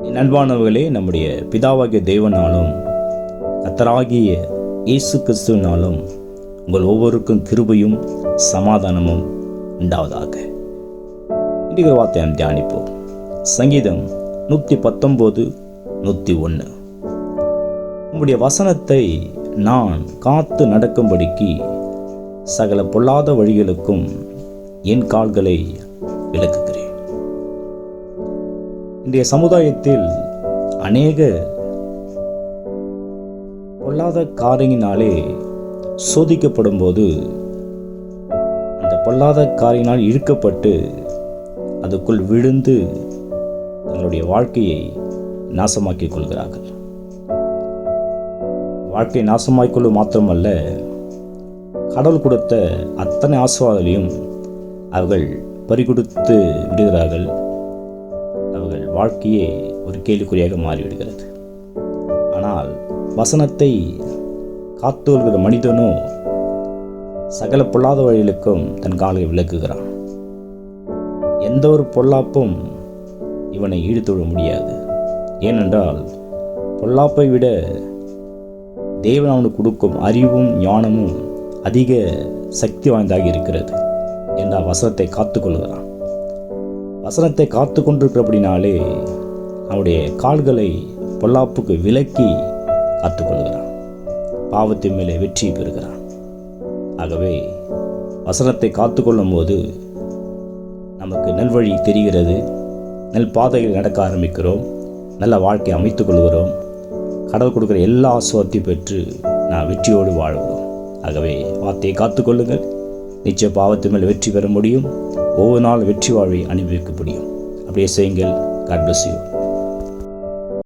என் அன்பானவர்களே, நம்முடைய பிதாவாகிய தேவனாலும் கர்த்தராகிய இயேசு கிறிஸ்துவினாலும் உங்கள் ஒவ்வொருக்கும் கிருபையும் சமாதானமும் உண்டாவதாக. இன்றைய வார்த்தையை தியானிப்போம். சங்கீதம் 119:101. உம்முடைய வசனத்தை நான் காத்து நடக்கும்படிக்கு சகல பொல்லாத வழிகளுக்கும் என் கால்களை விலக்குகிறேன். இன்றைய சமுதாயத்தில் அநேக பொல்லாத காரியங்களினாலே சோதிக்கப்படும் போது அந்த பொல்லாத காரியங்களினால் இழுக்கப்பட்டு அதுக்குள் விழுந்து தங்களுடைய வாழ்க்கையை நாசமாக்கிக் கொள்கிறார்கள். வாழ்க்கையை நாசமாக்கிக் கொள்வது மாத்திரமல்ல, கடவுள் கொடுத்த அத்தனை ஆசீர்வாதங்களையும் அவர்கள் பறிகொடுத்து விடுகிறார்கள். அவர்கள் வாழ்க்கையே ஒரு கேள்விக்குறியாக மாறிவிடுகிறது. ஆனால் வசனத்தை காத்துக்கொள்கிற மனிதனோ சகல பொல்லாத வழிகளுக்கும் தன் காலை விலக்குகிறான். எந்த ஒரு பொல்லாப்பும் இவனை ஈடுத்துவிட முடியாது. ஏனென்றால் பொல்லாப்பை விட தேவன் அவனுக்கு கொடுக்கும் அறிவும் ஞானமும் அதிக சக்தி வாய்ந்ததாக இருக்கிறது என்ற வசனத்தை காத்துக்கொள்கிறான். வசனத்தை காத்து கொண்டிருக்கிறபடினாலே அவனுடைய கால்களை பொல்லாப்புக்கு விலக்கி காத்துக்கொள்கிறான். பாவத்தின் மேலே வெற்றி பெறுகிறான். ஆகவே வசனத்தை காத்துக்கொள்ளும் போது நமக்கு நல்வழி தெரிகிறது, நல் பாதையில் நடக்க ஆரம்பிக்கிறோம், நல்ல வாழ்க்கையை அமைத்துக் கொள்கிறோம். கடவுள் கொடுக்குற எல்லா ஆசீர்வாதத்தையும் பெற்று நான் வெற்றியோடு வாழ்கிறோம். ஆகவே வார்த்தையை காத்துக்கொள்ளுங்கள். நிச்சய பாவத்தின் மேல் வெற்றி பெற முடியும். ஒவ்வொரு நாள் வெற்றி வாழ்வை அனுபவிக்க முடியும். அப்படியே செய்யுங்கள். God bless you.